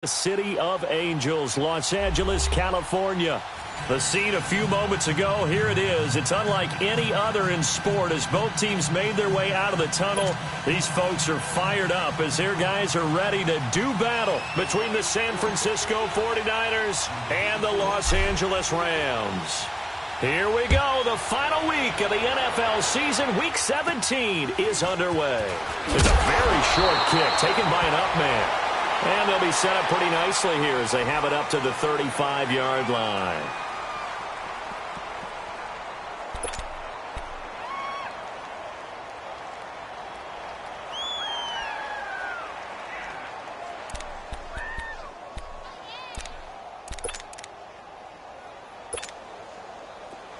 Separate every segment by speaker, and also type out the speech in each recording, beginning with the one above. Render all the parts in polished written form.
Speaker 1: The City of Angels, Los Angeles, California. The scene a few moments ago, here it is. It's unlike any other in sport as both teams made their way out of the tunnel. These folks are fired up as their guys are ready to do battle between the San Francisco 49ers and the Los Angeles Rams. Here we go. The final week of the NFL season, Week 17, is underway. It's a very short kick taken by an up man. And they'll be set up pretty nicely here as they have it up to the 35-yard line.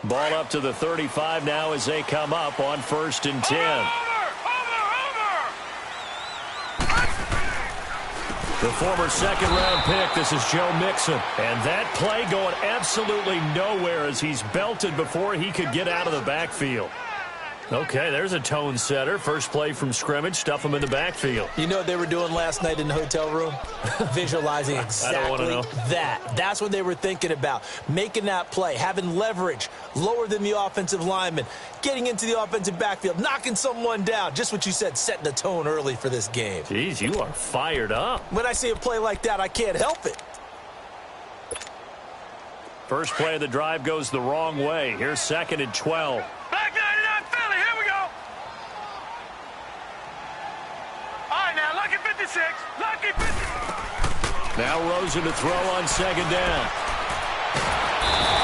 Speaker 1: Ball up to the 35 now as they come up on 1st and 10. The former second-round pick, this is Joe Mixon. And that play going absolutely nowhere as he's belted before he could get out of the backfield. Okay, there's a tone setter. First play from scrimmage, stuff him in the backfield.
Speaker 2: You know what they were doing last night in the hotel room? Visualizing exactly that. That's what they were thinking about. Making that play, having leverage, lower than the offensive lineman, getting into the offensive backfield, knocking someone down. Just what you said, setting the tone early for this game.
Speaker 1: Jeez, you are fired up.
Speaker 2: When I see a play like that, I can't help it.
Speaker 1: First play of the drive goes the wrong way. Here's 2nd and 12.
Speaker 3: Back 99 Philly, here we go. All right, now, lucky 56. Lucky 56.
Speaker 1: Now Rosen to throw on 2nd down.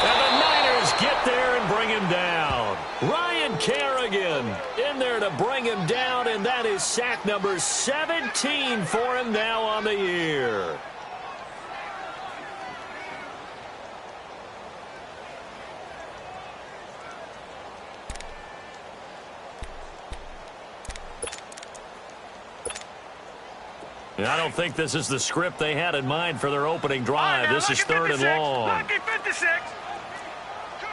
Speaker 1: And the Niners get there and bring him down. Ryan Kerrigan in there to bring him down, and that is sack number 17 for him now on the year. I don't think this is the script they had in mind for their opening drive.
Speaker 3: Right,
Speaker 1: this is 3rd and long.
Speaker 3: Lucky 56.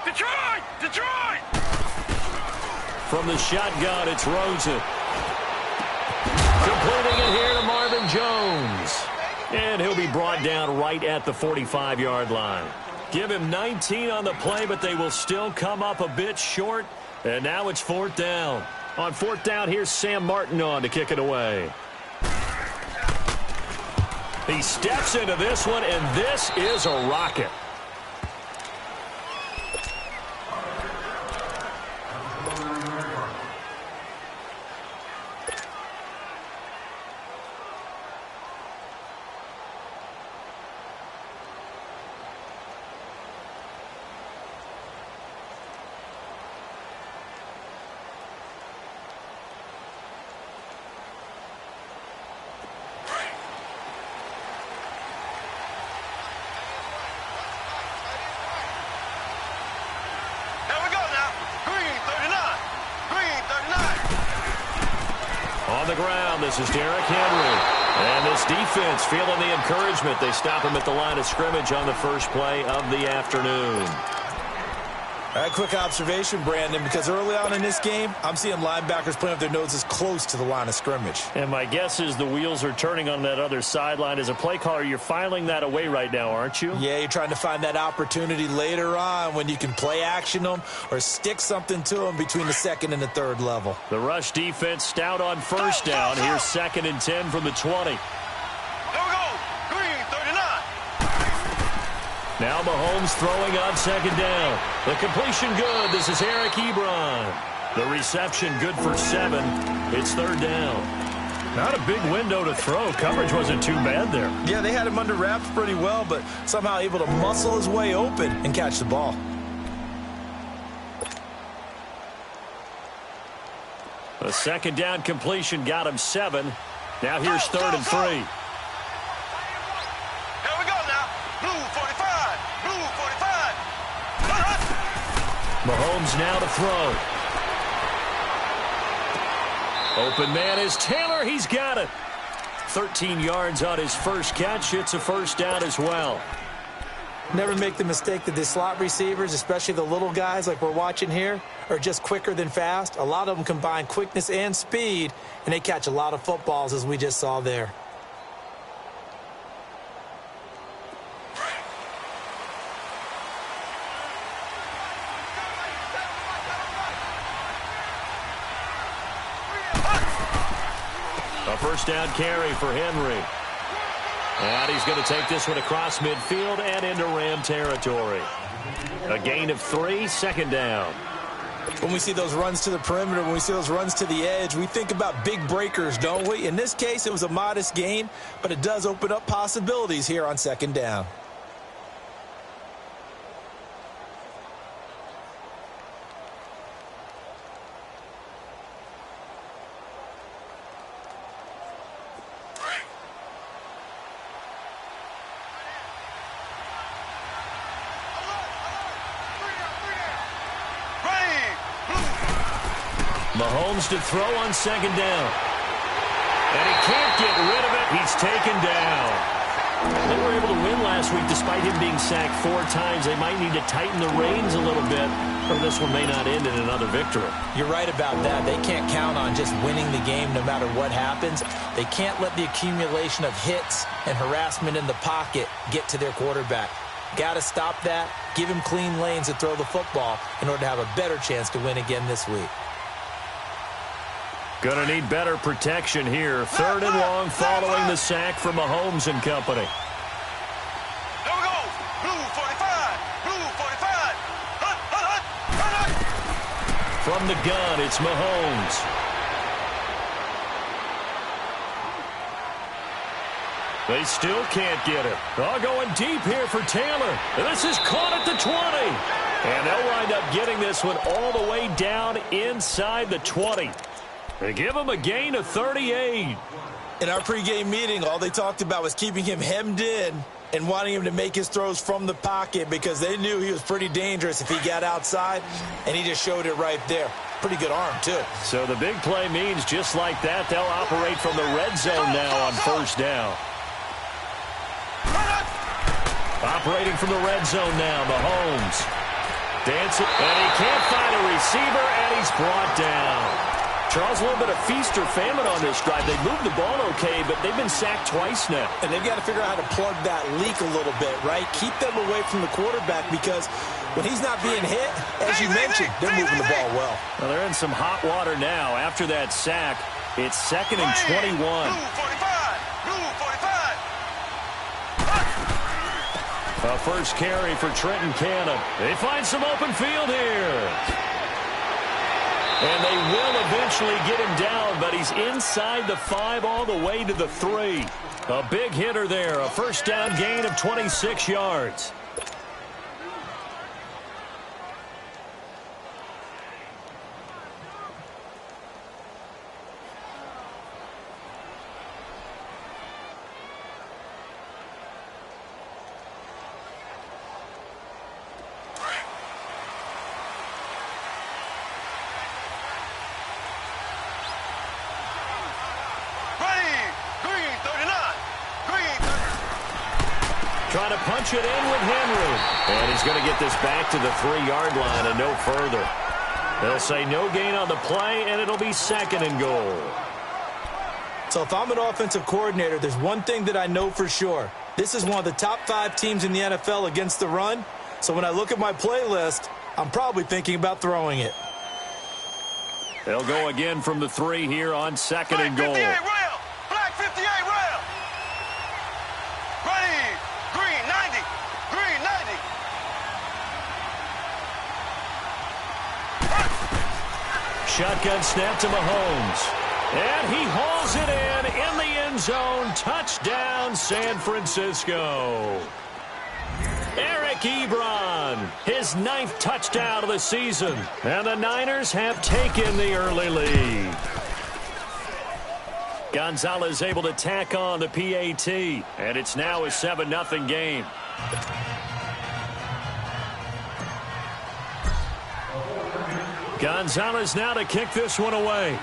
Speaker 3: Detroit! Detroit!
Speaker 1: From the shotgun, it's Rosen. Completing it here to Marvin Jones. And he'll be brought down right at the 45-yard line. Give him 19 on the play, but they will still come up a bit short. And now it's 4th down. On 4th down, here's Sam Martin on to kick it away. He steps into this one, and this is a rocket. On the ground, this is Derrick Henry. And this defense feeling the encouragement. They stop him at the line of scrimmage on the first play of the afternoon.
Speaker 2: All right, quick observation, Brandon, because early on in this game, I'm seeing linebackers playing with their noses close to the line of scrimmage.
Speaker 1: And my guess is the wheels are turning on that other sideline. As a play caller, you're filing that away right now, aren't you?
Speaker 2: Yeah, you're trying to find that opportunity later on when you can play action them or stick something to them between the 2nd and the 3rd level.
Speaker 1: The rush defense stout on 1st down. Here's 2nd and 10 from the 20. Now Mahomes throwing on 2nd down. The completion good. This is Eric Ebron. The reception good for 7. It's 3rd down. Not a big window to throw. Coverage wasn't too bad there.
Speaker 2: Yeah, they had him under wraps pretty well, but somehow able to muscle his way open and catch the ball.
Speaker 1: The 2nd down completion got him 7. Now here's 3rd and 3. Mahomes now to throw. Open man is Taylor. He's got it. 13 yards on his first catch. It's a 1st down as well.
Speaker 2: Never make the mistake that the slot receivers, especially the little guys like we're watching here, are just quicker than fast. A lot of them combine quickness and speed, and they catch a lot of footballs, as we just saw there.
Speaker 1: A first down carry for Henry. And he's going to take this one across midfield and into Ram territory. A gain of 3, second down.
Speaker 2: When we see those runs to the perimeter, when we see those runs to the edge, we think about big breakers, don't we? In this case, it was a modest gain, but it does open up possibilities here on second down.
Speaker 1: Mahomes to throw on second down. And he can't get rid of it. He's taken down. They were able to win last week despite him being sacked 4 times. They might need to tighten the reins a little bit, or this one may not end in another victory.
Speaker 2: You're right about that. They can't count on just winning the game no matter what happens. They can't let the accumulation of hits and harassment in the pocket get to their quarterback. Got to stop that, give him clean lanes to throw the football in order to have a better chance to win again this week.
Speaker 1: Going to need better protection here. 3rd and long following the sack from Mahomes and company.
Speaker 3: There we go. Blue 45. Blue 45. Hut, hut, hut, hut.
Speaker 1: From the gun, it's Mahomes. They still can't get it. Oh, going deep here for Taylor. And this is caught at the 20. And they'll wind up getting this one all the way down inside the 20. They give him a gain of 38.
Speaker 2: In our pregame meeting, all they talked about was keeping him hemmed in and wanting him to make his throws from the pocket because they knew he was pretty dangerous if he got outside, and he just showed it right there. Pretty good arm, too.
Speaker 1: So the big play means just like that, they'll operate from the red zone now on first down. Operating from the red zone now, Mahomes. Dancing, and he can't find a receiver, and he's brought down. Charles, a little bit of feast or famine on this drive. They moved the ball okay, but they've been sacked twice now.
Speaker 2: And they've got to figure out how to plug that leak a little bit, right? Keep them away from the quarterback because when he's not being hit, as you mentioned, they're moving the ball well.
Speaker 1: Well, they're in some hot water now. After that sack, it's 2nd and 21.
Speaker 3: Blue 45. Blue 45.
Speaker 1: A first carry for Trenton Cannon. They find some open field here. And they will eventually get him down, but he's inside the 5 all the way to the 3. A big hitter there, a first down gain of 26 yards. Trying to punch it in with Henry. And he's going to get this back to the 3-yard line and no further. They'll say no gain on the play, and it'll be 2nd and goal.
Speaker 2: So if I'm an offensive coordinator, there's one thing that I know for sure. This is one of the top 5 teams in the NFL against the run. So when I look at my playlist, I'm probably thinking about throwing it.
Speaker 1: They'll go again from the 3 here on 2nd and goal.
Speaker 3: Black 58 rail. Black 58 rail. Ready. Green 90. Green 90.
Speaker 1: Shotgun snap to Mahomes. And he hauls it in the end zone. Touchdown, San Francisco. Eric Ebron, his 9th touchdown of the season. And the Niners have taken the early lead. Gonzalez able to tack on the PAT. And it's now a 7-0 game. Gonzalez now to kick this one away.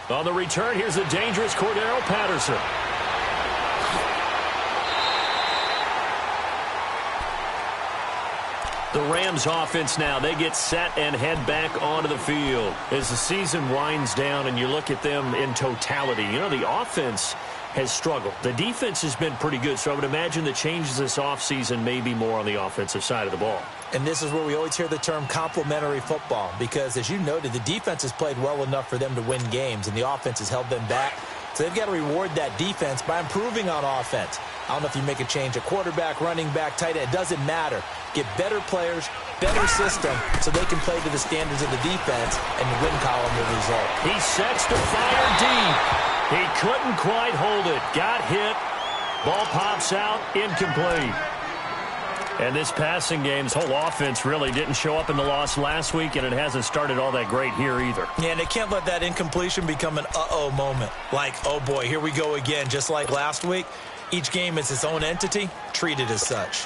Speaker 1: On the return, here's a dangerous Cordero Patterson. The Rams offense now, they get set and head back onto the field. As the season winds down and you look at them in totality, you know, the offense has struggled. The defense has been pretty good, so I would imagine the changes this offseason may be more on the offensive side of the ball.
Speaker 2: And this is where we always hear the term complementary football, because as you noted, the defense has played well enough for them to win games, and the offense has held them back. So they've got to reward that defense by improving on offense. I don't know if you make a change at quarterback, running back, tight end. It doesn't matter. Get better players, better system, so they can play to the standards of the defense, and the win column will result.
Speaker 1: He sets to fire deep. He couldn't quite hold it. Got hit. Ball pops out. Incomplete. And this passing game's whole offense really didn't show up in the loss last week, and it hasn't started all that great here either.
Speaker 2: Yeah, and they can't let that incompletion become an uh-oh moment. Like, oh boy, here we go again, just like last week. Each game is its own entity, treated as such.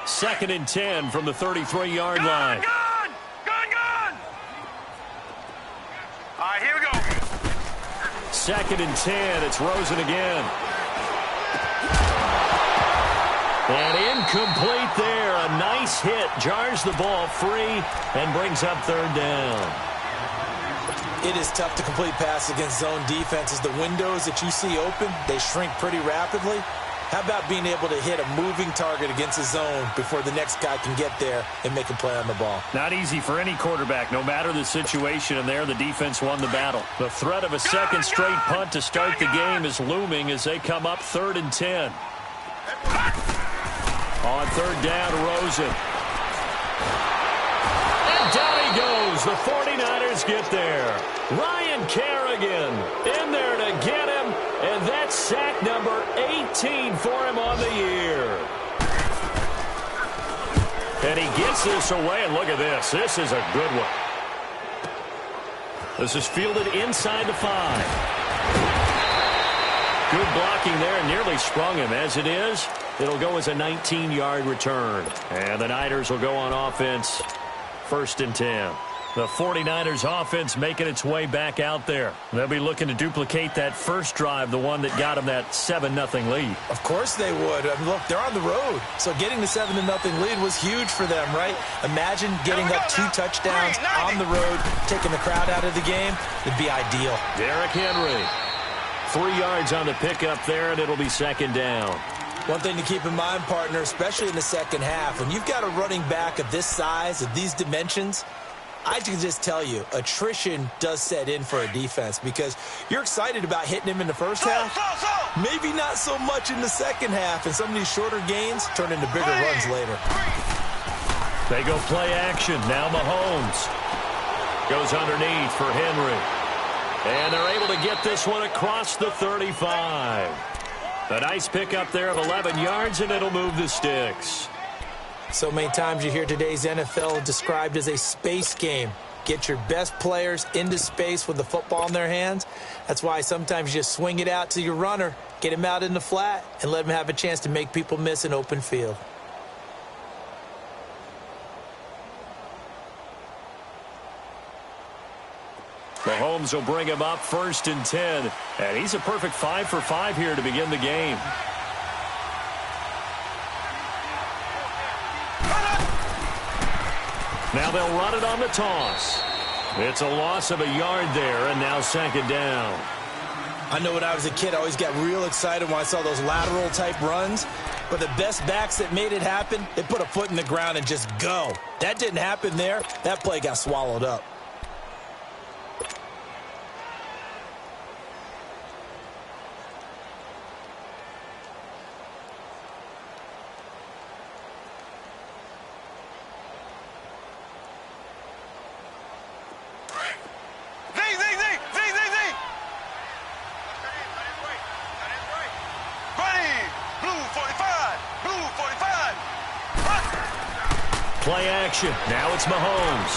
Speaker 1: 2nd and 10 from the 33-yard line.
Speaker 3: Gun! All right, here we go.
Speaker 1: 2nd and 10. It's Rosen again. And incomplete there. A nice hit. Jars the ball free and brings up 3rd down.
Speaker 2: It is tough to complete passes against zone defenses. The windows that you see open, they shrink pretty rapidly. How about being able to hit a moving target against a zone before the next guy can get there and make a play on the ball?
Speaker 1: Not easy for any quarterback, no matter the situation, and there the defense won the battle. The threat of a second straight punt to start the game is looming as they come up 3rd and 10. On 3rd down, Rosen. And down he goes. The 49ers get there. Ryan Kerrigan in there to get him. And that's sack number 18 for him on the year. And he gets this away. And look at this. This is a good one. This is fielded inside the 5. Good blocking there. Nearly sprung him. As it is, it'll go as a 19-yard return. And the Niners will go on offense. 1st and 10. The 49ers offense making its way back out there. They'll be looking to duplicate that first drive, the one that got them that 7-0 lead.
Speaker 2: Of course they would. I mean, look, they're on the road. So getting the 7-0 lead was huge for them, right? Imagine getting up 2 touchdowns on the road, taking the crowd out of the game. It'd be ideal.
Speaker 1: Derrick Henry. 3 yards on the pickup there, and it'll be 2nd down.
Speaker 2: One thing to keep in mind, partner, especially in the second half, when you've got a running back of this size, of these dimensions, I can just tell you, attrition does set in for a defense because you're excited about hitting him in the first half. Maybe not so much in the second half, and some of these shorter gains turn into bigger runs later.
Speaker 1: They go play action. Now Mahomes goes underneath for Henry. And they're able to get this one across the 35. A nice pickup there of 11 yards, and it'll move the sticks.
Speaker 2: So many times you hear today's NFL described as a space game. Get your best players into space with the football in their hands. That's why sometimes you just swing it out to your runner, get him out in the flat, and let him have a chance to make people miss an open field.
Speaker 1: Mahomes will bring him up 1st and 10. And he's a perfect 5 for 5 here to begin the game. Now they'll run it on the toss. It's a loss of a yard there, and now 2nd down.
Speaker 2: I know when I was a kid, I always got real excited when I saw those lateral-type runs. But the best backs that made it happen, they put a foot in the ground and just go. That didn't happen there. That play got swallowed up.
Speaker 1: Play action. Now it's Mahomes.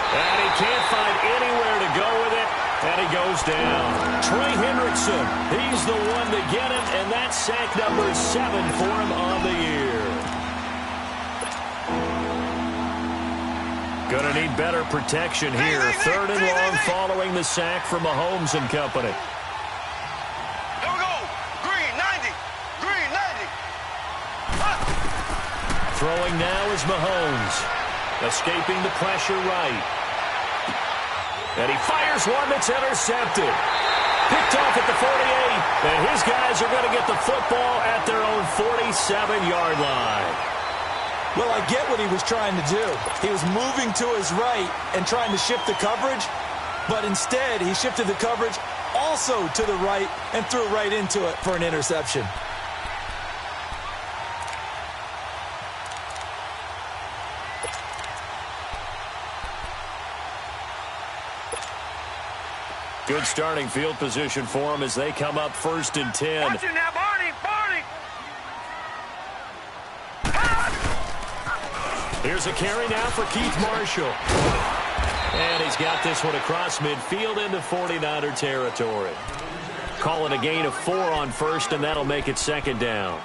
Speaker 1: And he can't find anywhere to go with it. And he goes down. Trey Hendrickson, he's the one to get him, and that's sack number 7 for him on the year. Gonna need better protection here. 3rd and long following the sack from Mahomes and company.
Speaker 3: Here we go. Green, 90. Green, 90.
Speaker 1: Throwing now is Mahomes. Escaping the pressure right. And he fires one that's intercepted. Picked off at the And his guys are going to get the football at their own 47-yard line.
Speaker 2: Well, I get what he was trying to do. He was moving to his right and trying to shift the coverage, but instead he shifted the coverage also to the right and threw right into it for an interception.
Speaker 1: Good starting field position for them as they come up 1st and 10.
Speaker 3: Watch it now, Barney!
Speaker 1: Here's a carry now for Keith Marshall. And he's got this one across midfield into 49er territory. Calling a gain of 4 on 1st, and that'll make it 2nd down.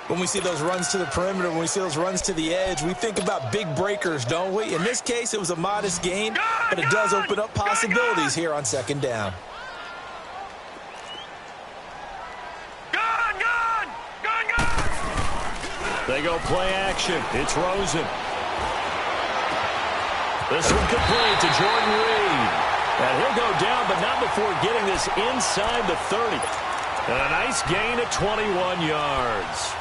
Speaker 2: When we see those runs to the perimeter, when we see those runs to the edge, we think about big breakers, don't we? In this case, it was a modest gain, but it does open up possibilities here on 2nd down.
Speaker 1: They go play action. It's Rosen. This one complete to Jordan Reed. And he'll go down, but not before getting this inside the 30. And a nice gain at 21 yards.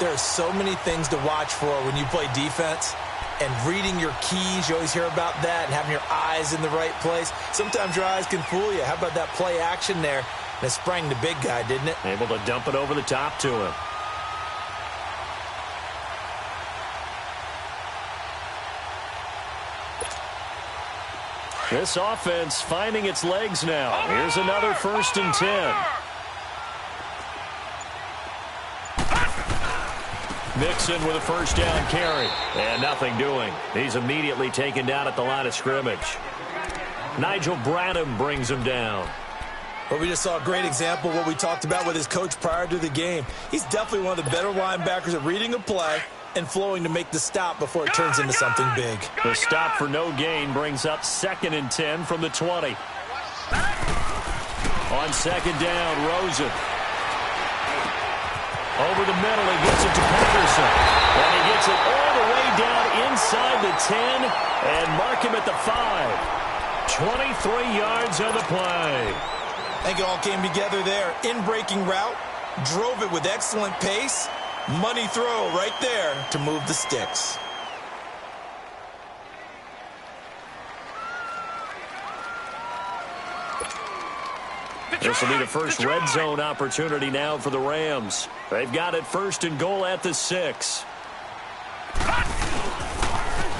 Speaker 2: There are so many things to watch for when you play defense. And reading your keys, you always hear about that, and having your eyes in the right place. Sometimes your eyes can fool you. How about that play action there? And it sprang the big guy, didn't it?
Speaker 1: Able to dump it over the top to him. This offense finding its legs now. Here's another 1st and 10. Mixon with a 1st down carry. And nothing doing. He's immediately taken down at the line of scrimmage. Nigel Bradham brings him down.
Speaker 2: But we just saw a great example of what we talked about with his coach prior to the game. He's definitely one of the better linebackers at reading a play and flowing to make the stop before it turns into something big.
Speaker 1: The stop for no gain brings up 2nd and 10 from the 20. On 2nd down, Rosen. Over the middle, he gets it to Patterson. And he gets it all the way down inside the 10 and mark him at the 5. 23 yards on the play.
Speaker 2: I think it all came together there. In-breaking route, drove it with excellent pace. Money throw right there to move the sticks.
Speaker 1: This will be the first red zone opportunity now for the Rams. They've got it 1st and goal at the 6.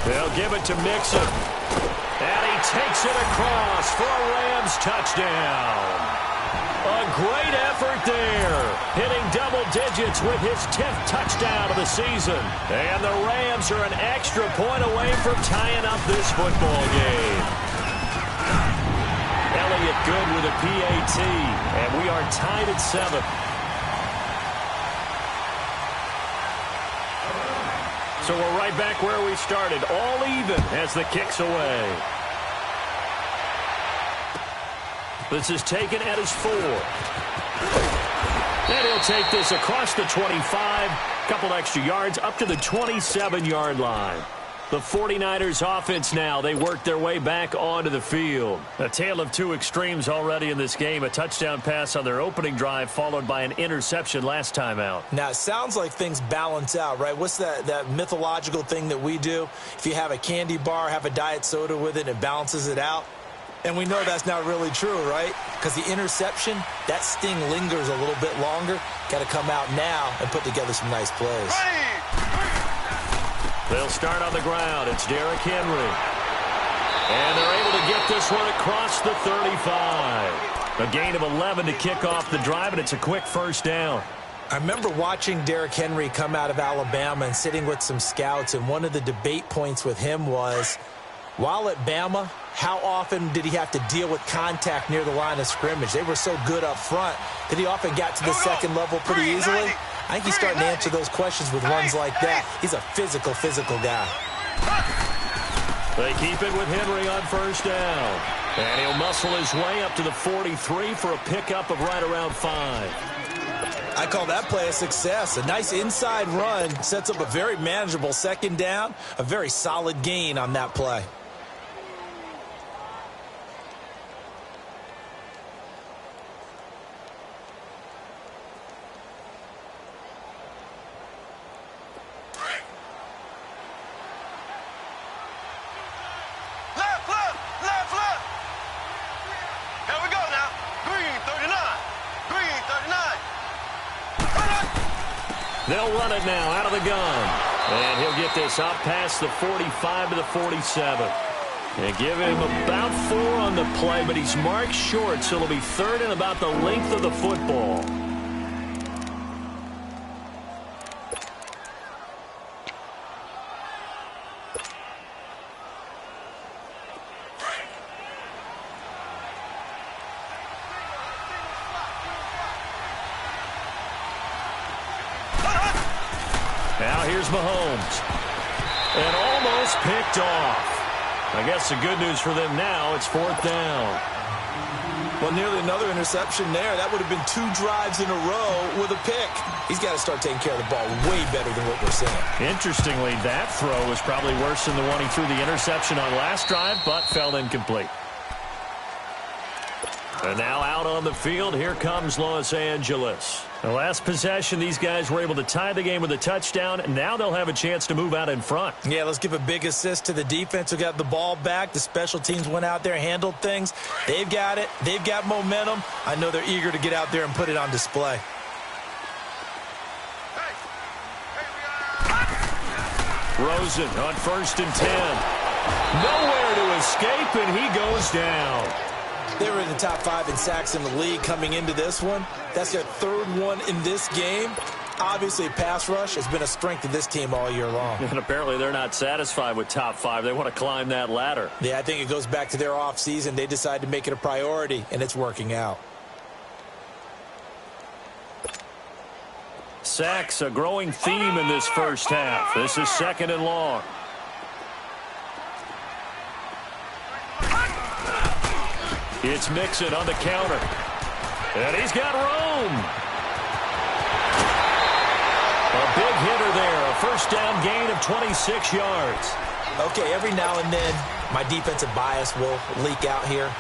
Speaker 1: They'll give it to Mixon. And he takes it across for a Rams touchdown. A great effort there, hitting double digits with his 10th touchdown of the season. And the Rams are an extra point away from tying up this football game. Elliott good with a PAT, and we are tied at 7. So we're right back where we started, all even as the kick's away. This is taken at his 4. And he'll take this across the 25. Couple extra yards up to the 27-yard line. The 49ers offense now, they work their way back onto the field. A tale of two extremes already in this game. A touchdown pass on their opening drive followed by an interception last time out.
Speaker 2: Now, it sounds like things balance out, right? What's that mythological thing that we do? If you have a candy bar, have a diet soda with it, it balances it out. And we know that's not really true, right? Because the interception, that sting lingers a little bit longer. Got to come out now and put together some nice plays.
Speaker 1: They'll start on the ground. It's Derrick Henry. And they're able to get this one across the 35. A gain of 11 to kick off the drive, and it's a quick 1st down.
Speaker 2: I remember watching Derrick Henry come out of Alabama and sitting with some scouts, and one of the debate points with him was, while at Bama, how often did he have to deal with contact near the line of scrimmage? They were so good up front that he often got to the second level pretty easily. I think he's starting to answer those questions with runs like that. He's a physical guy.
Speaker 1: They keep it with Henry on 1st down. And he'll muscle his way up to the 43 for a pickup of right around 5.
Speaker 2: I call that play a success. A nice inside run sets up a very manageable 2nd down. A very solid gain on that play.
Speaker 1: They'll run it now out of the gun. And he'll get this up past the 45 to the 47. And give him about 4 on the play, but he's marked short, so it'll be third and about the length of the football. Now here's Mahomes. And almost picked off. I guess the good news for them now, it's 4th down.
Speaker 2: Well, nearly another interception there. That would have been 2 drives in a row with a pick. He's got to start taking care of the ball way better than what we're seeing.
Speaker 1: Interestingly, that throw was probably worse than the one he threw the interception on last drive, but fell incomplete. And now out on the field, here comes Los Angeles. The last possession, these guys were able to tie the game with a touchdown. Now they'll have a chance to move out in front.
Speaker 2: Yeah, let's give a big assist to the defense who got the ball back. The special teams went out there, handled things. They've got it. They've got momentum. I know they're eager to get out there and put it on display.
Speaker 1: Rosen on 1st and 10. Nowhere to escape, and he goes down.
Speaker 2: They were in the top 5 in sacks in the league coming into this one. That's their 3rd one in this game. Obviously, pass rush has been a strength of this team all year long.
Speaker 1: And apparently they're not satisfied with top 5. They want to climb that ladder.
Speaker 2: Yeah, I think it goes back to their offseason. They decided to make it a priority, and it's working out.
Speaker 1: Sacks, a growing theme in this first half. This is 2nd and long. It's Mixon on the counter. And he's got room. A big hitter there. A 1st down gain of 26 yards.
Speaker 2: Okay, every now and then, my defensive bias will leak out here.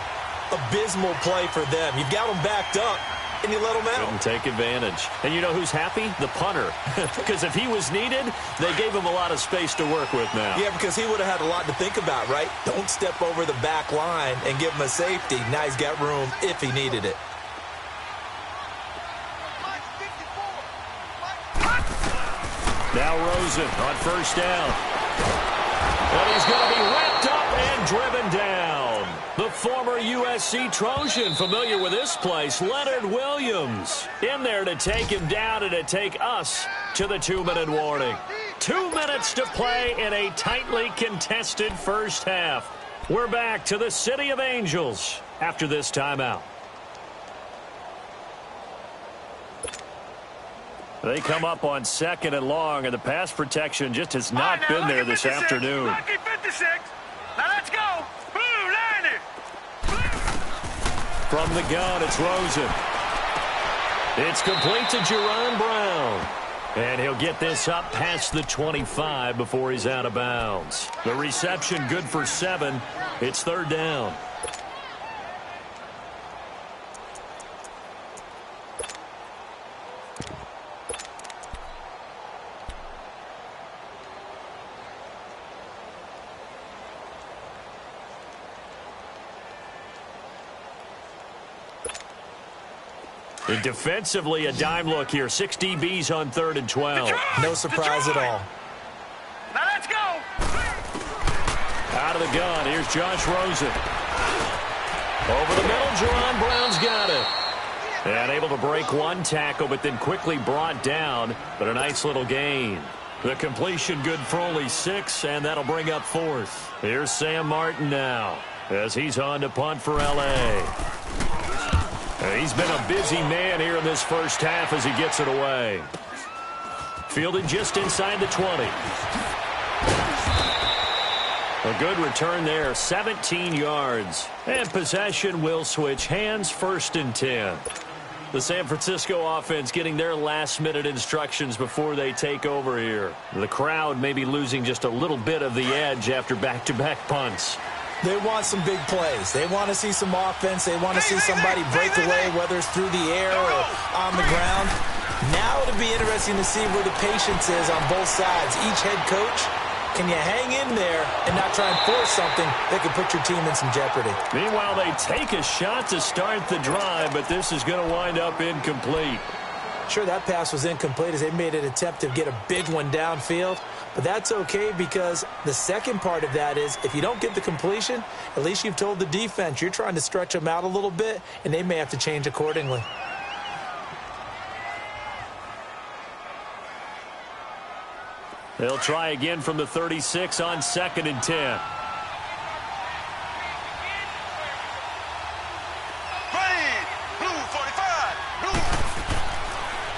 Speaker 2: Abysmal play for them. You've got them backed up, and you let them out.
Speaker 1: Couldn't take advantage. And you know who's happy? The punter. Because if he was needed, they gave him a lot of space to work with now.
Speaker 2: Yeah, because he would have had a lot to think about, right? Don't step over the back line and give him a safety. Now he's got room if he needed it.
Speaker 1: Now Rosen on 1st down. And he's going to be wrapped up and driven down. The former USC Trojan, familiar with this place, Leonard Williams, in there to take him down and to take us to the 2-minute warning. 2 minutes to play in a tightly contested first half. We're back to the City of Angels after this timeout. They come up on 2nd and long, and the pass protection just has not been there this afternoon.
Speaker 3: Lucky 56. Now let's go. Blue 90.
Speaker 1: From the gun, it's Rosen. It's complete to Jerron Brown. And he'll get this up past the 25 before he's out of bounds. The reception good for 7. It's 3rd down. And defensively, a dime look here. 6 DBs on 3rd and 12.
Speaker 2: No surprise at all.
Speaker 3: Now let's go.
Speaker 1: Out of the gun, here's Josh Rosen. Over the middle, Jerron Brown's got it. And able to break 1 tackle, but then quickly brought down. But a nice little gain. The completion good for only 6, and that'll bring up 4th. Here's Sam Martin now, as he's on to punt for L.A. He's been a busy man here in this first half as he gets it away. Fielded just inside the 20. A good return there, 17 yards. And possession will switch hands, 1st and 10. The San Francisco offense getting their last-minute instructions before they take over here. The crowd may be losing just a little bit of the edge after back-to-back punts.
Speaker 2: They want some big plays. They want to see some offense. They want to see somebody break away, whether it's through the air or on the ground. Now it'll be interesting to see where the patience is on both sides. Each head coach, can you hang in there and not try and force something that could put your team in some jeopardy?
Speaker 1: Meanwhile, they take a shot to start the drive, but this is going to wind up incomplete.
Speaker 2: Sure, that pass was incomplete as they made an attempt to get a big one downfield, but that's okay because the second part of that is if you don't get the completion, at least you've told the defense you're trying to stretch them out a little bit, and they may have to change accordingly.
Speaker 1: They'll try again from the 36 on 2nd and 10.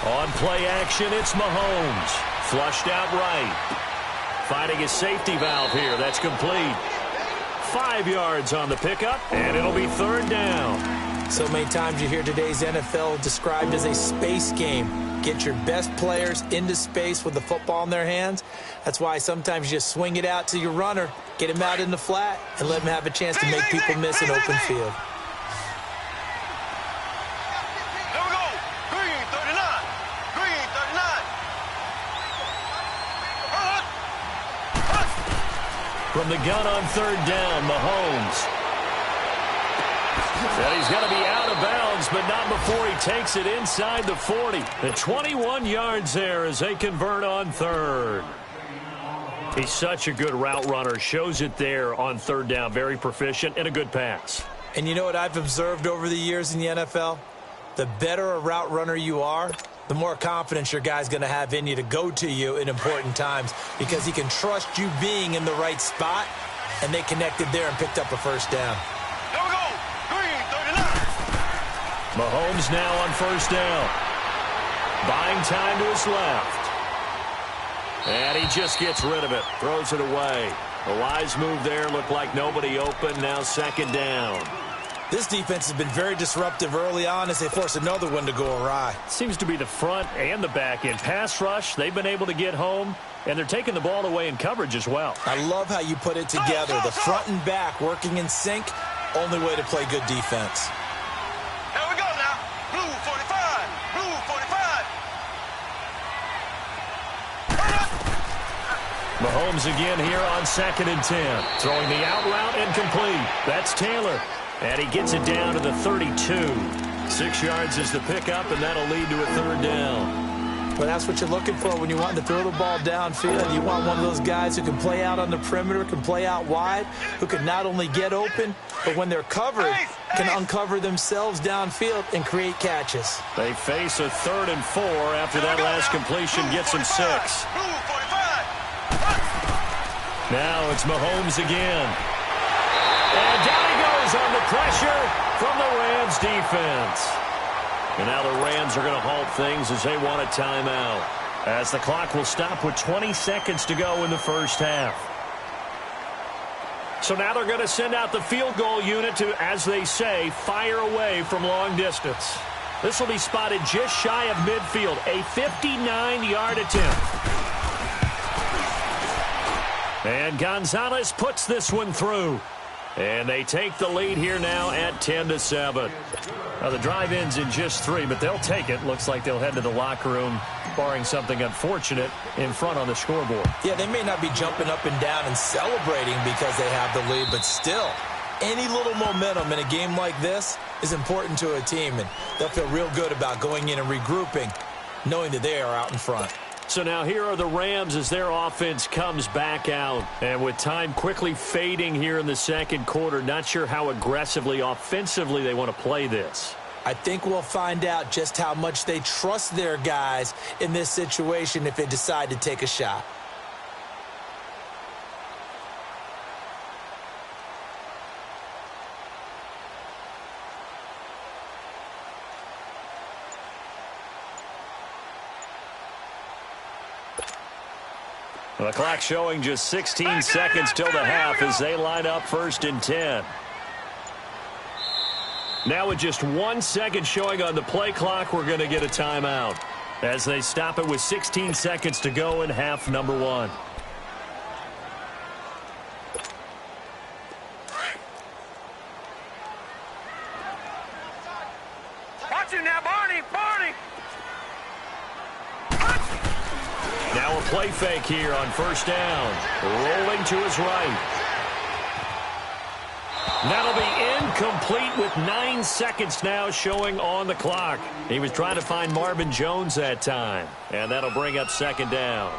Speaker 1: On play action, it's Mahomes. Flushed out right. Finding his safety valve here. That's complete. 5 yards on the pickup, and it'll be 3rd down.
Speaker 2: So many times you hear today's NFL described as a space game. Get your best players into space with the football in their hands. That's why sometimes you just swing it out to your runner, get him out in the flat, and let him have a chance to make people miss an open field.
Speaker 1: From the gun on 3rd down, Mahomes. And he's going to be out of bounds, but not before he takes it inside the 40. The 21 yards there as they convert on 3rd. He's such a good route runner. Shows it there on 3rd down. Very proficient and a good pass.
Speaker 2: And you know what I've observed over the years in the NFL? The better a route runner you are, the more confidence your guy's going to have in you to go to you in important times because he can trust you being in the right spot, and they connected there and picked up a 1st down.
Speaker 3: Here we go. Green, 39.
Speaker 1: Mahomes now on 1st down. Buying time to his left. And he just gets rid of it. Throws it away. A wise move there. Looked like nobody open. Now 2nd down.
Speaker 2: This defense has been very disruptive early on as they force another one to go awry.
Speaker 1: Seems to be the front and the back end. Pass rush, they've been able to get home, and they're taking the ball away in coverage as well.
Speaker 2: I love how you put it together. The front and back working in sync, only way to play good defense.
Speaker 3: Here we go now. Blue 45. Blue 45.
Speaker 1: Mahomes again here on 2nd and 10. Throwing the out route incomplete. That's Taylor. And he gets it down to the 32. 6 yards is the pickup, and that'll lead to a 3rd down.
Speaker 2: Well, that's what you're looking for when you want to throw the ball downfield. You want one of those guys who can play out on the perimeter, can play out wide, who can not only get open, but when they're covered, can uncover themselves downfield and create catches.
Speaker 1: They face a 3rd and 4 after that last completion gets them 6.
Speaker 3: Blue 45.
Speaker 1: Now it's Mahomes again. And down he goes on the pressure from the Rams defense. And now the Rams are going to halt things as they want a timeout. As the clock will stop with 20 seconds to go in the 1st half. So now they're going to send out the field goal unit to, as they say, fire away from long distance. This will be spotted just shy of midfield. A 59-yard attempt. And Gonzalez puts this one through. And they take the lead here now at 10-7. Now the drive ends in just 3, but they'll take it. Looks like they'll head to the locker room, barring something unfortunate, in front on the scoreboard.
Speaker 2: Yeah, they may not be jumping up and down and celebrating because they have the lead, but still, any little momentum in a game like this is important to a team, and they'll feel real good about going in and regrouping, knowing that they are out in front.
Speaker 1: So now here are the Rams as their offense comes back out. And with time quickly fading here in the 2nd quarter, not sure how aggressively, offensively they want to play this.
Speaker 2: I think we'll find out just how much they trust their guys in this situation if they decide to take a shot.
Speaker 1: The clock showing just 16 seconds till the half as they line up 1st and 10. Now with just 1 second showing on the play clock, we're going to get a timeout as they stop it with 16 seconds to go in half number 1.
Speaker 3: Watch him now, Barney. Barney.
Speaker 1: Now a play fake here on 1st down. Rolling to his right. That'll be incomplete with 9 seconds now showing on the clock. He was trying to find Marvin Jones that time, and that'll bring up second down.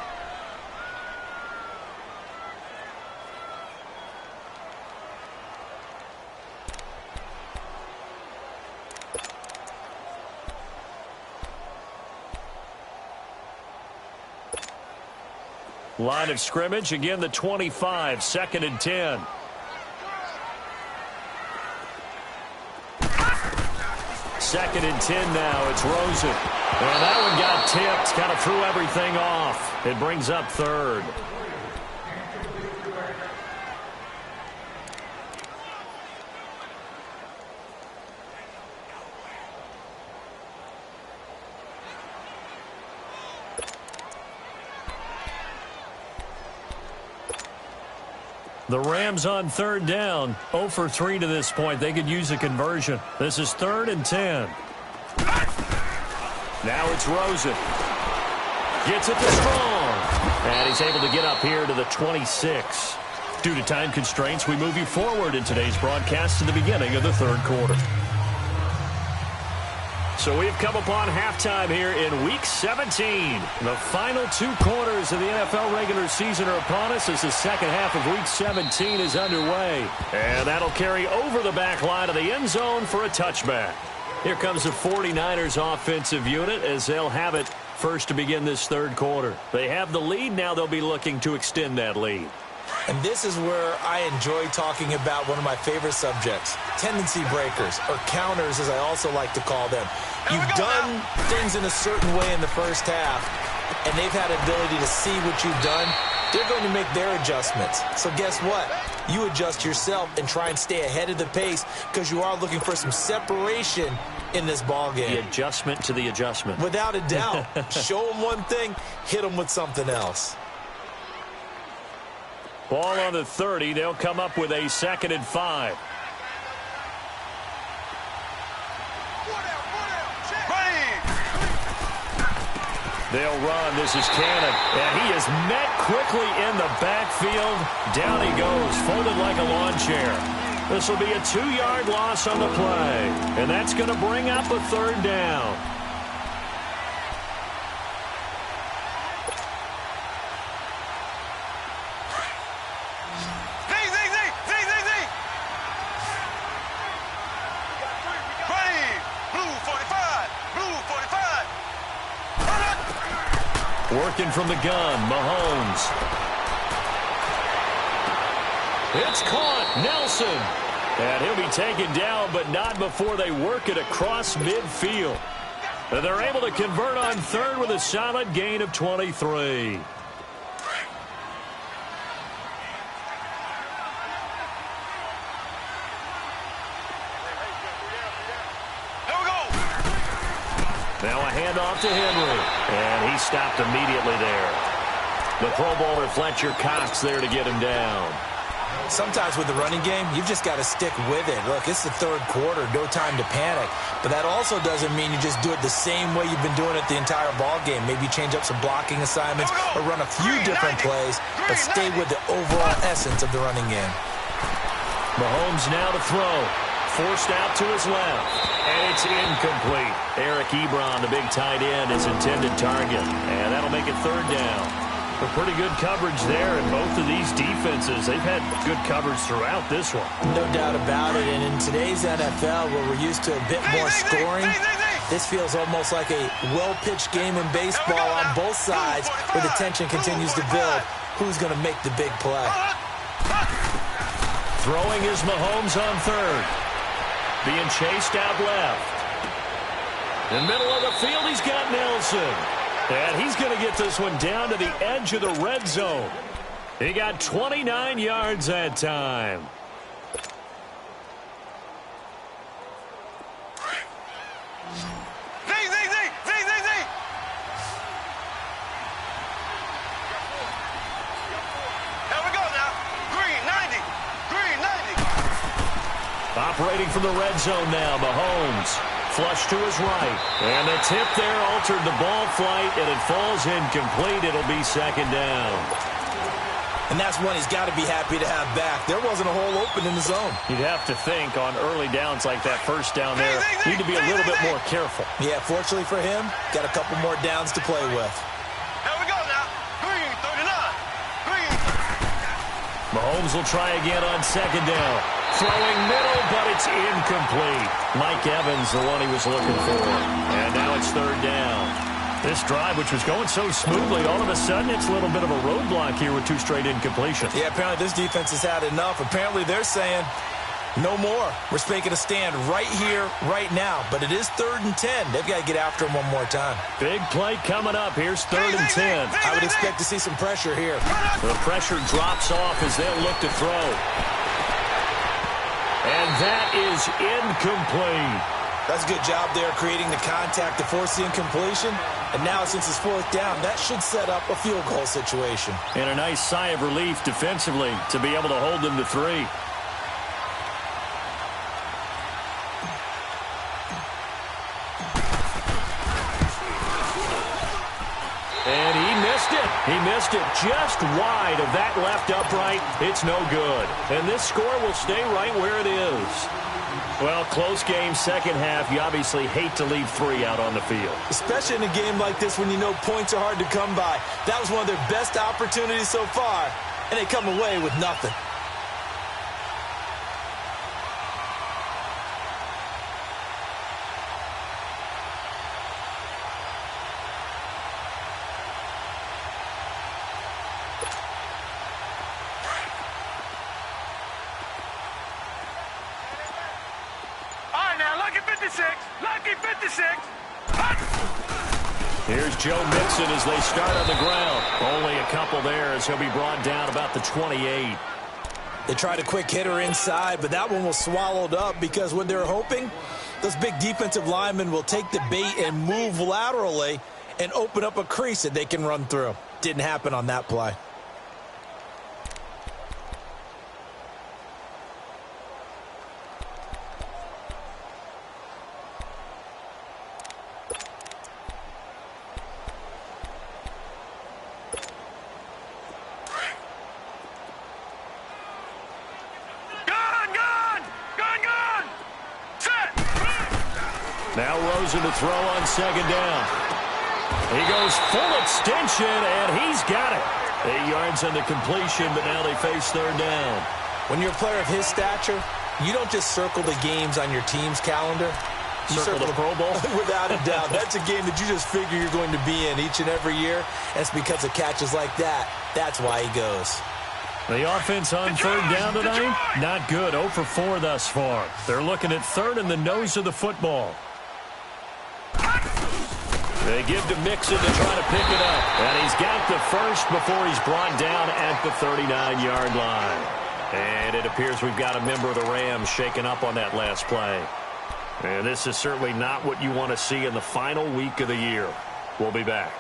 Speaker 1: Line of scrimmage, again the 25, 2nd and 10. Second and 10 now, it's Rosen. And that one got tipped, kind of threw everything off. It brings up 3rd. The Rams on 3rd down, 0 for 3 to this point. They could use a conversion. This is 3rd and 10. Now it's Rosen. Gets it to Strong. And he's able to get up here to the 26. Due to time constraints, we move you forward in today's broadcast to the beginning of the 3rd quarter. So we've come upon halftime here in Week 17. The final 2 quarters of the NFL regular season are upon us as the second half of Week 17 is underway. And that'll carry over the back line of the end zone for a touchback. Here comes the 49ers offensive unit as they'll have it first to begin this 3rd quarter. They have the lead. Now they'll be looking to extend that lead.
Speaker 2: And this is where I enjoy talking about one of my favorite subjects, tendency breakers, or counters as I also like to call them. You've done things in a certain way in the first half, and they've had ability to see what you've done. They're going to make their adjustments. So guess what? You adjust yourself and try and stay ahead of the pace because you are looking for some separation in this ball game.
Speaker 1: The adjustment to the adjustment.
Speaker 2: Without a doubt. Show them one thing, hit them with something else.
Speaker 1: Ball on the 30. They'll come up with a 2nd and 5. They'll run. This is Cannon. And he is met quickly in the backfield. Down he goes, folded like a lawn chair. This will be a 2-yard loss on the play. And that's going to bring up a 3rd down. Working from the gun, Mahomes. It's caught, Nelson. And he'll be taken down, but not before they work it across midfield. And they're able to convert on 3rd with a solid gain of 23. Now a handoff to Henry, and he stopped immediately there. The Pro Bowler Fletcher Cox there to get him down.
Speaker 2: Sometimes with the running game, you've just got to stick with it. Look, it's the 3rd quarter, no time to panic. But that also doesn't mean you just do it the same way you've been doing it the entire ball game. Maybe change up some blocking assignments or run a few different plays, but stay with the overall essence of the running game.
Speaker 1: Mahomes now to throw. Forced out to his left. And it's incomplete. Eric Ebron, the big tight end, is intended target. And that'll make it 3rd down. A pretty good coverage there in both of these defenses. They've had good coverage throughout this one.
Speaker 2: No doubt about it. And in today's NFL, where we're used to a bit more scoring, this feels almost like a well-pitched game in baseball on both sides where the tension continues to build. Who's going to make the big play?
Speaker 1: Throwing is Mahomes on 3rd. Being chased out left. In the middle of the field, he's got Nelson. And he's going to get this one down to the edge of the red zone. He got 29 yards that time. Operating from the red zone now, Mahomes. Flush to his right. And the tip there altered the ball flight, and it falls incomplete. It'll be 2nd down.
Speaker 2: And that's one he's got to be happy to have back. There wasn't a hole open in the zone.
Speaker 1: You'd have to think on early downs like that first down there, need to be a little bit more careful.
Speaker 2: Yeah, fortunately for him, got a couple more downs to play with.
Speaker 3: Here we go now. Green, 39. Green.
Speaker 1: Mahomes will try again on second down. Throwing middle, but it's incomplete. Mike Evans, the one he was looking for. And now it's third down. This drive, which was going so smoothly, all of a sudden it's a little bit of a roadblock here with 2 straight incompletions.
Speaker 2: Yeah, apparently this defense has had enough. Apparently they're saying no more. We're making a stand right here, right now. But it is 3rd and 10. They've got to get after him one more time.
Speaker 1: Big play coming up. Here's 3rd and 10.
Speaker 2: I would expect to see some pressure here.
Speaker 1: The pressure drops off as they'll look to throw. And that is incomplete.
Speaker 2: That's a good job there creating the contact to force the incompletion. And now since it's 4th down, that should set up a field goal situation.
Speaker 1: And a nice sigh of relief defensively to be able to hold them to 3. And he missed it. He missed it just wide of that left upright. It's no good. And this score will stay right where it is. Well, close game, second half. You obviously hate to leave 3 out on the field.
Speaker 2: Especially in a game like this when you know points are hard to come by. That was one of their best opportunities so far, and they come away with nothing.
Speaker 3: Lucky 56.
Speaker 1: Here's Joe Mixon as they start on the ground. Only a couple there as he'll be brought down about the 28.
Speaker 2: They tried a quick hitter inside, but that one was swallowed up because what they're hoping, those big defensive linemen will take the bait and move laterally and open up a crease that they can run through. Didn't happen on that play.
Speaker 1: Now Rosen to throw on second down. He goes full extension, and he's got it. 8 yards on the completion, but now they face third down.
Speaker 2: When you're a player of his stature, you don't just circle the games on your team's calendar. You
Speaker 1: circle the Pro Bowl?
Speaker 2: Without a doubt. That's a game that you just figure you're going to be in each and every year. And it's because of catches like that. That's why he goes.
Speaker 1: The offense on third down tonight, not good. 0 for 4 thus far. They're looking at third in the nose of the football. They give to Mixon to try to pick it up. And he's got the first before he's brought down at the 39-yard line. And it appears we've got a member of the Rams shaken up on that last play. And this is certainly not what you want to see in the final week of the year. We'll be back.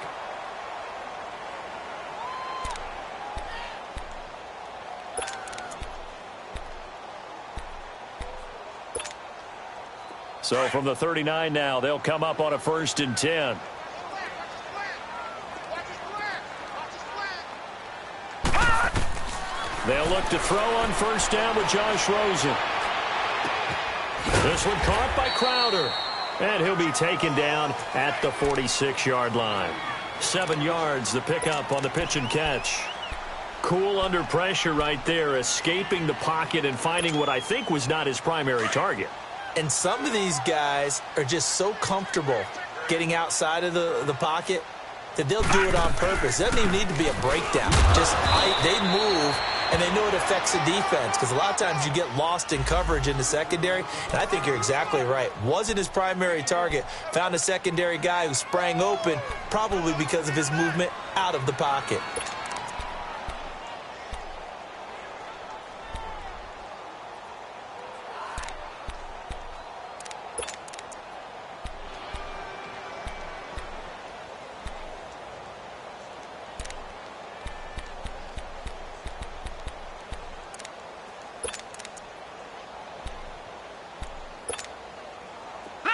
Speaker 1: So from the 39 now, they'll come up on a 1st and 10. They'll look to throw on first down with Josh Rosen. This one caught by Crowder. And he'll be taken down at the 46-yard line. 7 yards, the pickup on the pitch and catch. Cool under pressure right there, escaping the pocket and finding what I think was not his primary target.
Speaker 2: And some of these guys are just so comfortable getting outside of the pocket that they'll do it on purpose. It doesn't even need to be a breakdown. Just they move, and they know it affects the defense because a lot of times you get lost in coverage in the secondary, and I think you're exactly right. Wasn't his primary target. Found a secondary guy who sprang open, probably because of his movement out of the pocket.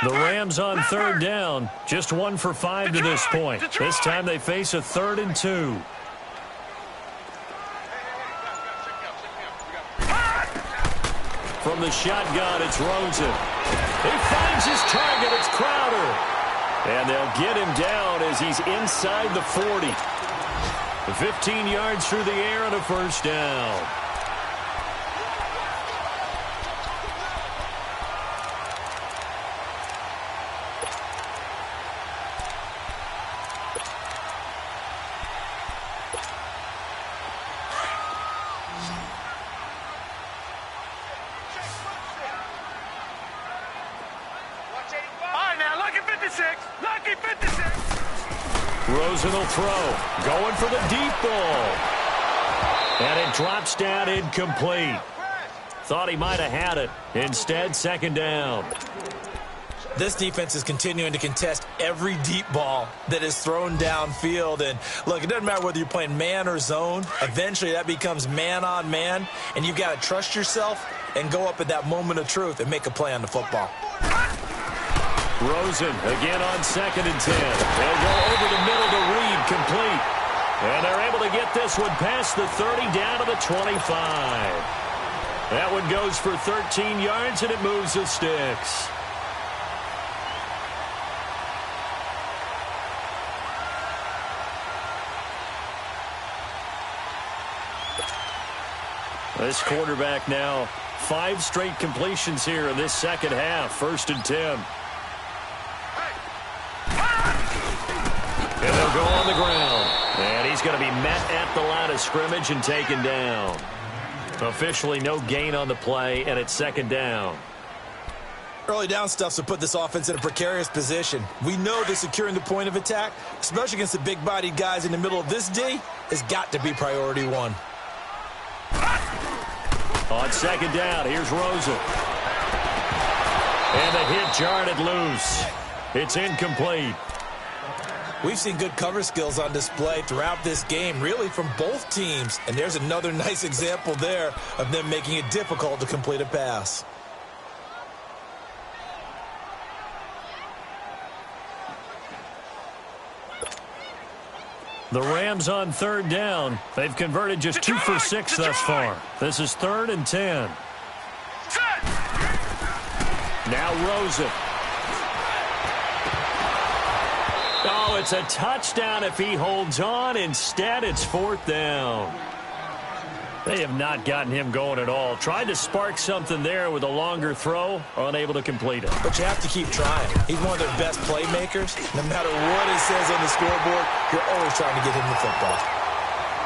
Speaker 1: The Rams on third down, just 1 for 5 to this point. This time they face a 3rd and 2. from the shotgun. It's Rosen. He finds his target. It's Crowder. And they'll get him down as he's inside the 40. 15 yards through the air and a first down. Rosen will throw. Going for the deep ball. And it drops down incomplete. Thought he might have had it. Instead, second down.
Speaker 2: This defense is continuing to contest every deep ball that is thrown downfield. And, look, it doesn't matter whether you're playing man or zone. Eventually, that becomes man-on-man. And you've got to trust yourself and go up at that moment of truth and make a play on the football.
Speaker 1: Rosen again on 2nd and 10. They'll go over the middle to Reed, complete. And they're able to get this one past the 30 down to the 25. That one goes for 13 yards, and it moves the sticks. This quarterback now 5 straight completions here in this second half. 1st and 10. And they'll go on the ground. And he's going to be met at the line of scrimmage and taken down. Officially no gain on the play, and it's 2nd down.
Speaker 2: Early down stuff's to put this offense in a precarious position. We know that securing the point of attack, especially against the big-bodied guys in the middle of this D, has got to be priority one.
Speaker 1: On 2nd down, here's Rosen. And the hit jarred it loose. It's incomplete.
Speaker 2: We've seen good cover skills on display throughout this game, really from both teams. And there's another nice example there of them making it difficult to complete a pass.
Speaker 1: The Rams on 3rd down. They've converted just 2 for 6 thus far. This is 3rd and 10. Now Rosen. Oh, it's a touchdown if he holds on. Instead, it's 4th down. They have not gotten him going at all. Tried to spark something there with a longer throw, unable to complete it.
Speaker 2: But you have to keep trying. He's one of their best playmakers. No matter what it says on the scoreboard, you're always trying to get him the football.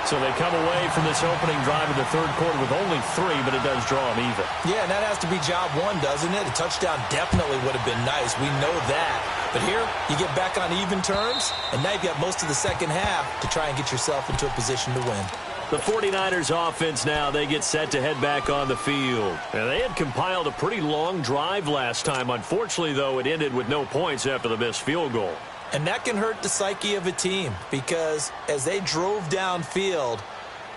Speaker 1: So they come away from this opening drive in the 3rd quarter with only 3, but it does draw them even.
Speaker 2: Yeah, and that has to be job one, doesn't it? A touchdown definitely would have been nice. We know that. But here, you get back on even terms, and now you've got most of the second half to try and get yourself into a position to win.
Speaker 1: The 49ers offense now, they get set to head back on the field. And they had compiled a pretty long drive last time. Unfortunately, though, it ended with no points after the missed field goal.
Speaker 2: And that can hurt the psyche of a team because as they drove downfield,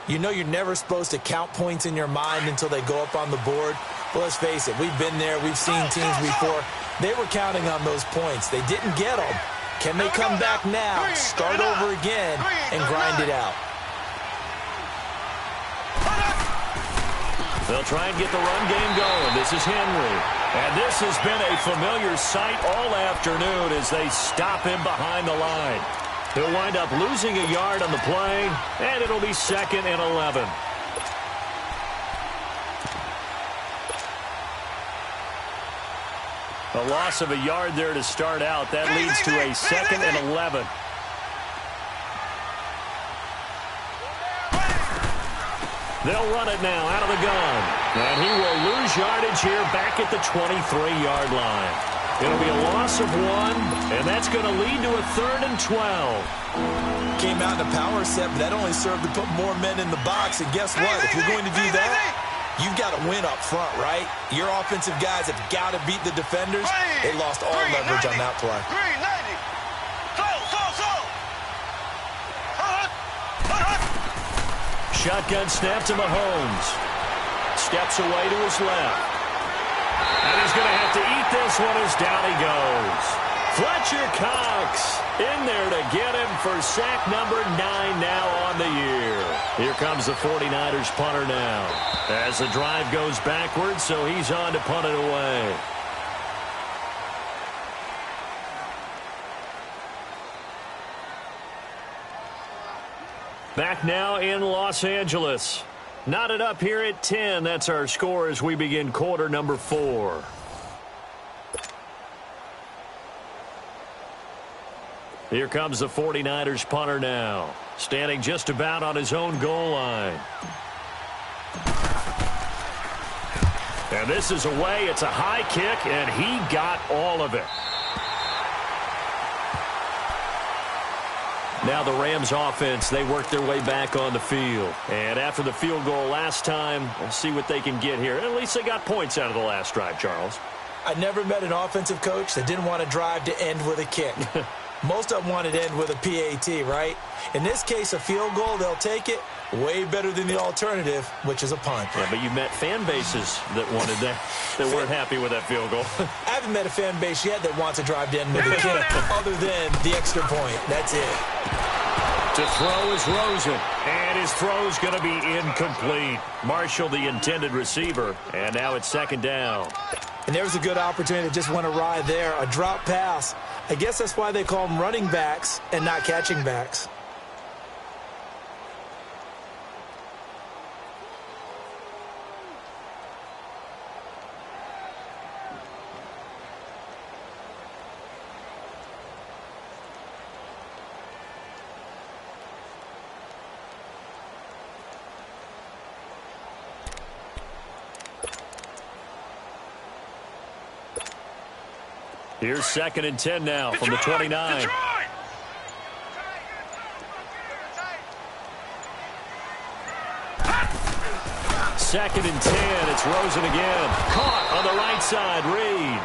Speaker 2: you know you're never supposed to count points in your mind until they go up on the board. Well, let's face it, we've been there. We've seen teams before. They were counting on those points. They didn't get them. Can they come back now, start over again, and grind it out?
Speaker 1: They'll try and get the run game going. This is Henry. And this has been a familiar sight all afternoon as they stop him behind the line. He'll wind up losing a yard on the play, and it'll be 2nd and 11. A loss of a yard there to start out. That leads to a 2nd and 11. They'll run it now out of the gun. And he will lose yardage here back at the 23-yard line. It'll be a loss of 1, and that's going to lead to a 3rd and 12.
Speaker 2: Came out in a power set, but that only served to put more men in the box. And guess what? If you're going to do that, you've got to win up front, right? Your offensive guys have got to beat the defenders. They lost all leverage on that play.
Speaker 1: Shotgun snap to Mahomes. Steps away to his left. And he's going to have to eat this one as down he goes. Fletcher Cox in there to get him for sack number 9 now on the year. Here comes the 49ers punter now. As the drive goes backwards, so he's on to punt it away. Back now in Los Angeles. Knotted up here at 10. That's our score as we begin quarter number 4. Here comes the 49ers punter now. Standing just about on his own goal line. And this is away. It's a high kick, and he got all of it. Now the Rams offense, they work their way back on the field. And after the field goal last time, we'll see what they can get here. At least they got points out of the last drive, Charles.
Speaker 2: I never met an offensive coach that didn't want to drive to end with a kick. Most of them wanted to end with a PAT, right? In this case, a field goal, they'll take it. Way better than the alternative, which is a punt.
Speaker 1: Yeah, but you met fan bases that wanted that, that weren't happy with that field goal.
Speaker 2: I haven't met a fan base yet that wants to drive to end with a kick other than the extra point. That's it.
Speaker 1: To throw is Rosen, and his throw's going to be incomplete. Marshall, the intended receiver, and now it's second down.
Speaker 2: And there's a good opportunity that just went awry there, a drop pass. I guess that's why they call them running backs and not catching backs.
Speaker 1: Here's second and 10 now from the 29. Second and 10. It's Rosen again. Caught on the right side. Reed.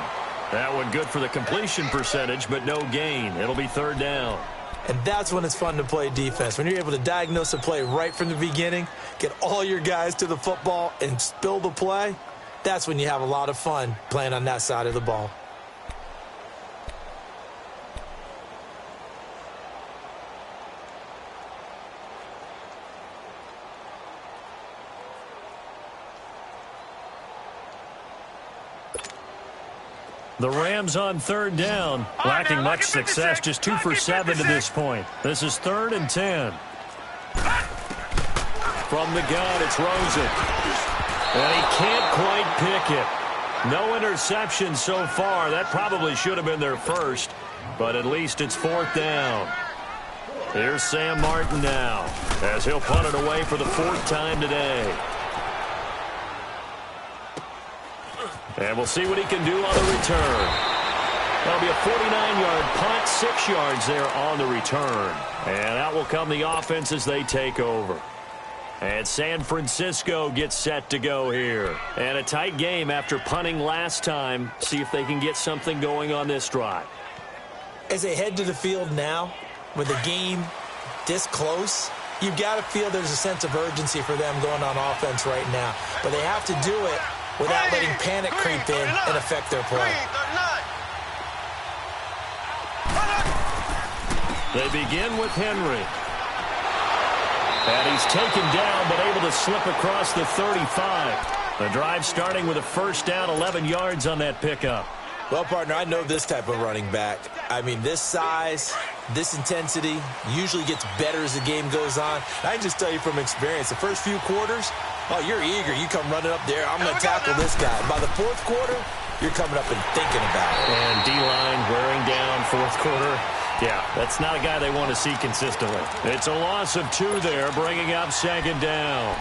Speaker 1: That one good for the completion percentage, but no gain. It'll be third down.
Speaker 2: And that's when it's fun to play defense. When you're able to diagnose a play right from the beginning, get all your guys to the football and spill the play, that's when you have a lot of fun playing on that side of the ball.
Speaker 1: The Rams on third down, lacking much success, just 2 for 7 to this point. This is third and 10. From the gun, it's Rosen. And he can't quite pick it. No interception so far. That probably should have been their first, but at least it's fourth down. Here's Sam Martin now, as he'll punt it away for the 4th time today. And we'll see what he can do on the return. That'll be a 49-yard punt, 6 yards there on the return. And out will come the offense as they take over. And San Francisco gets set to go here. And a tight game after punting last time. See if they can get something going on this drive.
Speaker 2: As they head to the field now, with the game this close, you've got to feel there's a sense of urgency for them going on offense right now. But they have to do it without letting panic creep in and affect their play.
Speaker 1: They begin with Henry. And he's taken down, but able to slip across the 35. The drive starting with a first down, 11 yards on that pickup.
Speaker 2: Well, partner, I know this type of running back. I mean, this size, this intensity usually gets better as the game goes on. I can just tell you from experience, the first few quarters, oh, you're eager. You come running up there. I'm going to tackle this guy. By the 4th quarter, you're coming up and thinking about it.
Speaker 1: And D-line wearing down 4th quarter. Yeah, that's not a guy they want to see consistently. It's a loss of 2 there, bringing up second down.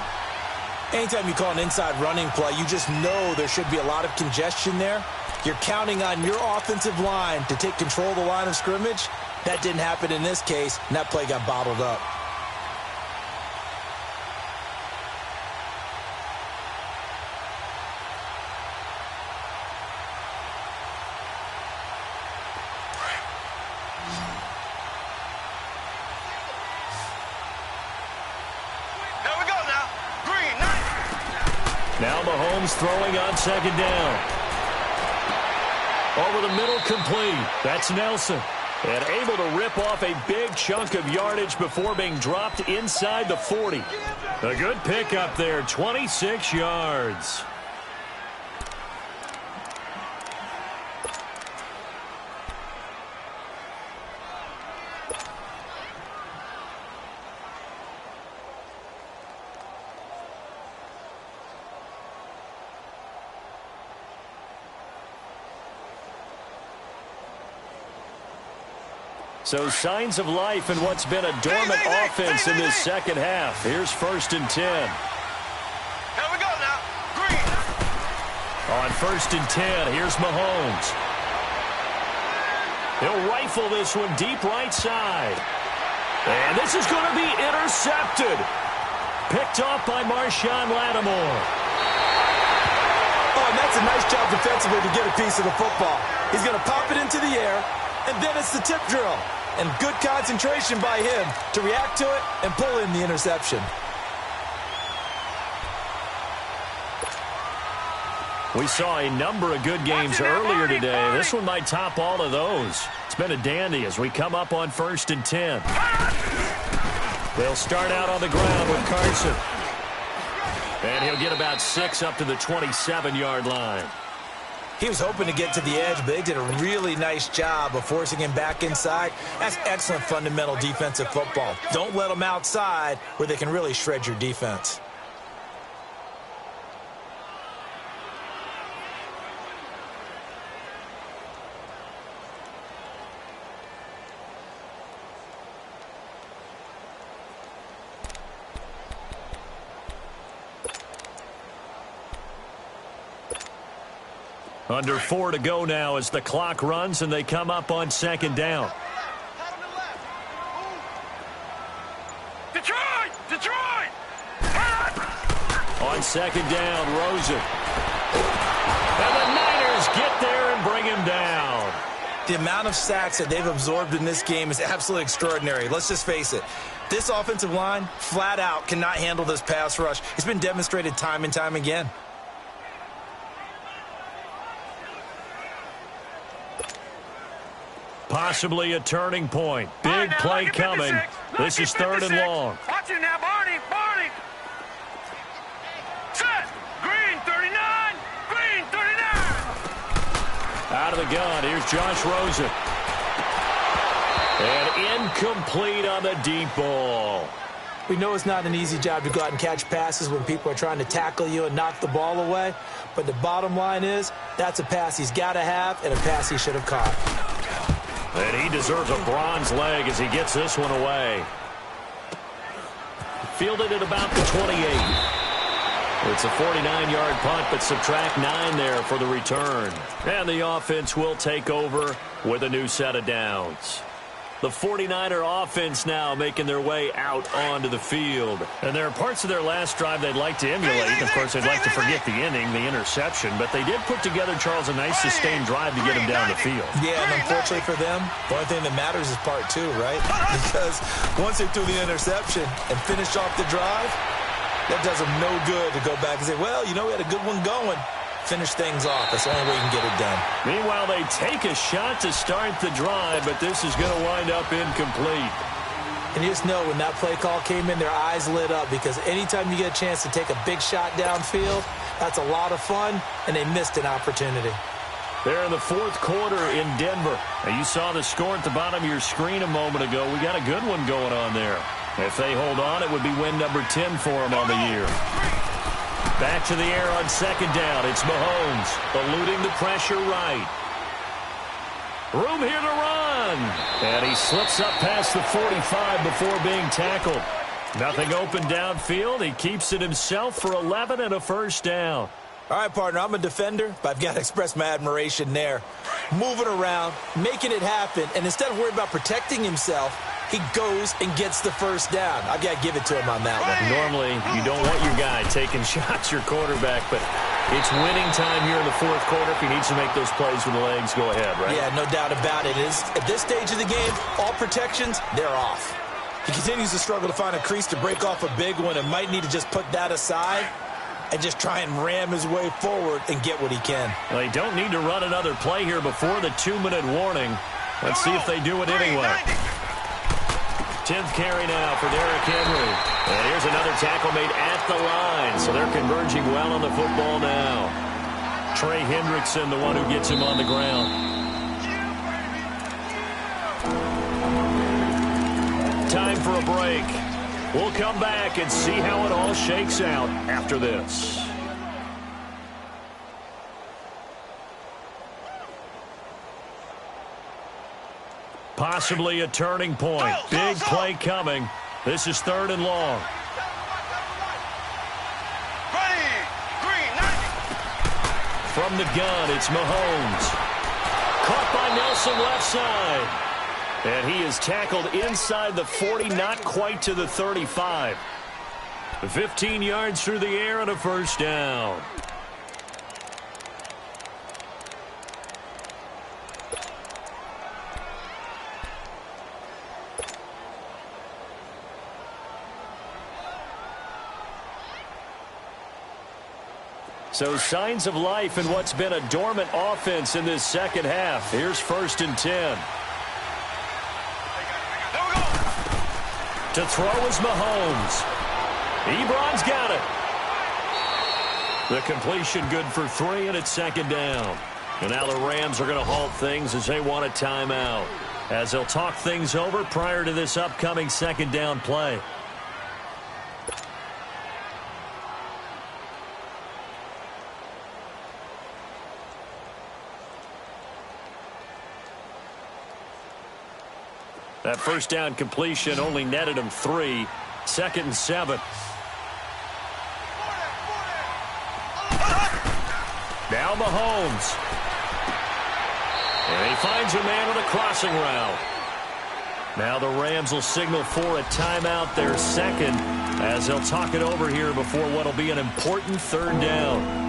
Speaker 2: Anytime you call an inside running play, you just know there should be a lot of congestion there. You're counting on your offensive line to take control of the line of scrimmage. That didn't happen in this case, and that play got bottled up.
Speaker 1: Now Mahomes throwing on second down. Over the middle, complete. That's Nelson. And able to rip off a big chunk of yardage before being dropped inside the 40. A good pickup there, 26 yards. So signs of life in what's been a dormant offense in this second half. Here's 1st and 10.
Speaker 3: Here we go now. Green.
Speaker 1: On 1st and 10, here's Mahomes. He'll rifle this one deep right side. And this is going to be intercepted. Picked off by Marshawn Lattimore.
Speaker 2: Oh, and that's a nice job defensively to get a piece of the football. He's going to pop it into the air, and then it's the tip drill. And good concentration by him to react to it and pull in the interception.
Speaker 1: We saw a number of good games earlier today. This one might top all of those. It's been a dandy as we come up on 1st and 10. They'll start out on the ground with Carson. And he'll get about 6 up to the 27-yard line.
Speaker 2: He was hoping to get to the edge, but they did a really nice job of forcing him back inside. That's excellent fundamental defensive football. Don't let them outside where they can really shred your defense.
Speaker 1: Under 4 to go now as the clock runs and they come up on 2nd down.
Speaker 3: Detroit! Detroit!
Speaker 1: On 2nd down, Rosen. And the Niners get there and bring him down.
Speaker 2: The amount of sacks that they've absorbed in this game is absolutely extraordinary. Let's just face it. This offensive line, flat out, cannot handle this pass rush. It's been demonstrated time and time again.
Speaker 1: Possibly a turning point. Big play coming. This is 3rd and long.
Speaker 3: Watch it now, Barney. Barney. Set. Green 39. Green 39.
Speaker 1: Out of the gun. Here's Josh Rosen. And incomplete on the deep ball.
Speaker 2: We know it's not an easy job to go out and catch passes when people are trying to tackle you and knock the ball away. But the bottom line is, that's a pass he's got to have and a pass he should have caught.
Speaker 1: And he deserves a bronze leg as he gets this one away. Fielded at about the 28. It's a 49-yard punt, but subtract 9 there for the return. And the offense will take over with a new set of downs. The 49er offense now making their way out onto the field. And there are parts of their last drive they'd like to emulate. Of course, they'd like to forget the ending, the interception. But they did put together, Charles, a nice sustained drive to get him down the field.
Speaker 2: Yeah, and unfortunately for them, the only thing that matters is part 2, right? Because once they threw the interception and finished off the drive, that does them no good to go back and say, well, you know, we had a good one going. Finish things off. That's the only way you can get it done.
Speaker 1: Meanwhile, they take a shot to start the drive, but this is going to wind up incomplete.
Speaker 2: And you just know when that play call came in, their eyes lit up because anytime you get a chance to take a big shot downfield, that's a lot of fun, and they missed an opportunity.
Speaker 1: They're in the 4th quarter in Denver. Now, you saw the score at the bottom of your screen a moment ago. We got a good one going on there. If they hold on, it would be win number 10 for them on the year. Back to the air on 2nd down. It's Mahomes eluding the pressure right. Room here to run. And he slips up past the 45 before being tackled. Nothing open downfield. He keeps it himself for 11 and a 1st down.
Speaker 2: All right, partner, I'm a defender, but I've got to express my admiration there. Moving around, making it happen, and instead of worrying about protecting himself, he goes and gets the 1st down. I've got to give it to him on that one.
Speaker 1: Normally, you don't want your guy taking shots, your quarterback, but it's winning time here in the 4th quarter. If he needs to make those plays with the legs, go ahead, right?
Speaker 2: Yeah, no doubt about it. At this stage of the game, all protections, they're off. He continues to struggle to find a crease to break off a big one and might need to just put that aside. and just try and ram his way forward and get what he can.
Speaker 1: Well, they don't need to run another play here before the 2-minute warning. Let's see if they do it anyway. 10th carry now for Derrick Henry. And here's another tackle made at the line. So they're converging well on the football now. Trey Hendrickson, the one who gets him on the ground. Time for a break. We'll come back and see how it all shakes out after this. Possibly a turning point. Big play coming. This is 3rd and long. From the gun, it's Mahomes. Caught by Nelson left side. And he is tackled inside the 40, not quite to the 35. 15 yards through the air and a first down. So signs of life in what's been a dormant offense in this second half. Here's 1st and 10. To throw is Mahomes. Ebron's got it. The completion good for 3, and it's 2nd down. And now the Rams are going to halt things as they want a timeout, as they'll talk things over prior to this upcoming 2nd down play. That first down completion only netted him 3. 2nd and 7. Now Mahomes. And he finds a man with a crossing route. Now the Rams will signal for a timeout, their 2nd, as they'll talk it over here before what will be an important 3rd down.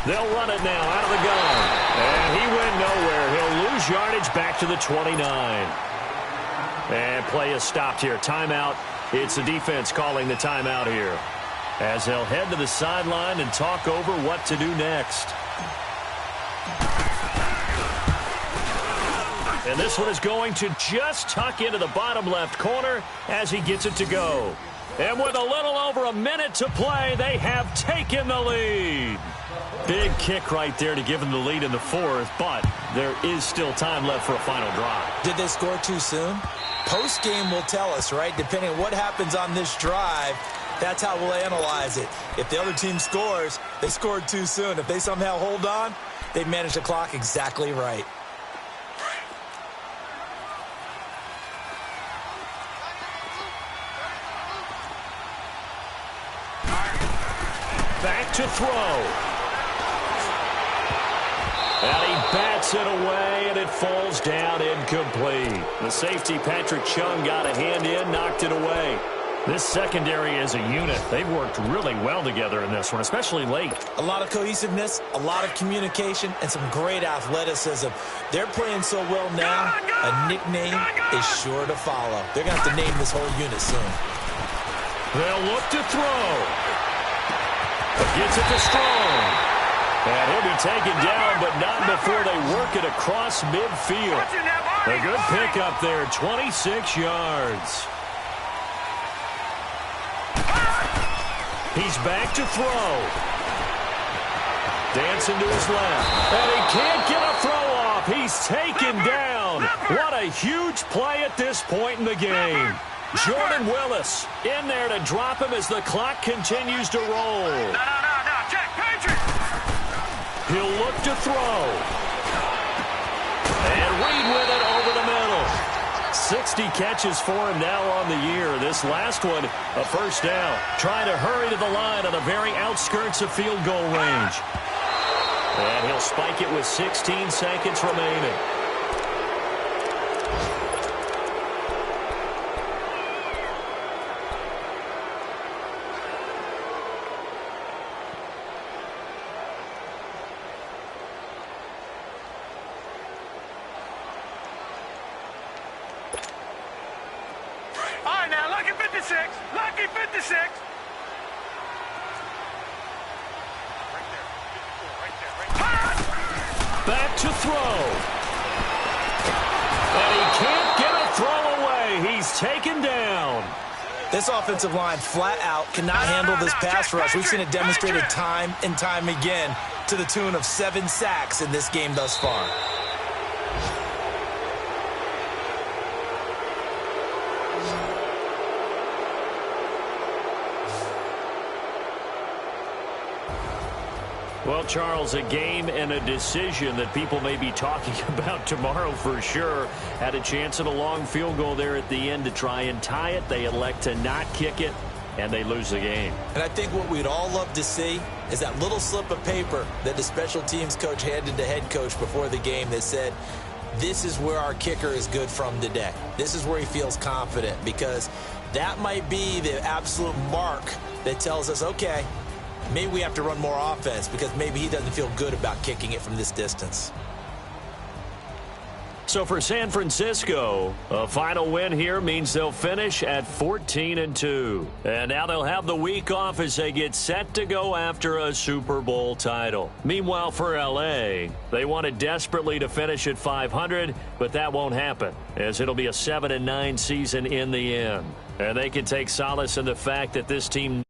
Speaker 1: They'll run it now out of the gun. And he went nowhere. He'll lose yardage back to the 29. And play is stopped here. Timeout. It's the defense calling the timeout here, as they'll head to the sideline and talk over what to do next. And this one is going to just tuck into the bottom left corner as he gets it to go. And with a little over a minute to play, they have taken the lead. Big kick right there to give them the lead in the 4th, but there is still time left for a final drive.
Speaker 2: Did they score too soon? Post-game will tell us, right? Depending on what happens on this drive, that's how we'll analyze it. If the other team scores, they scored too soon. If they somehow hold on, they managed the clock exactly right.
Speaker 1: Back to throw. And he bats it away, and it falls down incomplete. The safety, Patrick Chung, got a hand in, knocked it away. This secondary as a unit, they've worked really well together in this one, especially late.
Speaker 2: A lot of cohesiveness, a lot of communication, and some great athleticism. They're playing so well now, a nickname is sure to follow. They're going to have to name this whole unit soon.
Speaker 1: They'll look to throw. Gets it to Strong. And he'll be taken down, but not before they work it across midfield. A good pickup there, 26 yards. He's back to throw. Dancing to his left. And he can't get a throw off. He's taken down. What a huge play at this point in the game. Jordan Willis in there to drop him as the clock continues to roll.
Speaker 3: No, Jack Patrick.
Speaker 1: He'll look to throw. And Reed with it over the middle. 60 catches for him now on the year. This last one, a first down. Trying to hurry to the line on the very outskirts of field goal range. And he'll spike it with 16 seconds remaining.
Speaker 3: 56. Lucky 56.
Speaker 1: Back to throw. And he can't get a throw away. He's taken down.
Speaker 2: This offensive line flat out cannot handle this pass rush. We've seen it demonstrated time and time again to the tune of 7 sacks in this game thus far.
Speaker 1: Well, Charles, a game and a decision that people may be talking about tomorrow for sure. Had a chance at a long field goal there at the end to try and tie it. They elect to not kick it, and they lose the game.
Speaker 2: And I think what we'd all love to see is that little slip of paper that the special teams coach handed to head coach before the game that said, this is where our kicker is good from today. This is where he feels confident, because that might be the absolute mark that tells us, okay, maybe we have to run more offense because maybe he doesn't feel good about kicking it from this distance.
Speaker 1: So for San Francisco, a final win here means they'll finish at 14-2. And now they'll have the week off as they get set to go after a Super Bowl title. Meanwhile, for L.A., they wanted desperately to finish at 500, but that won't happen, as it'll be a 7-9 season in the end. And they can take solace in the fact that this team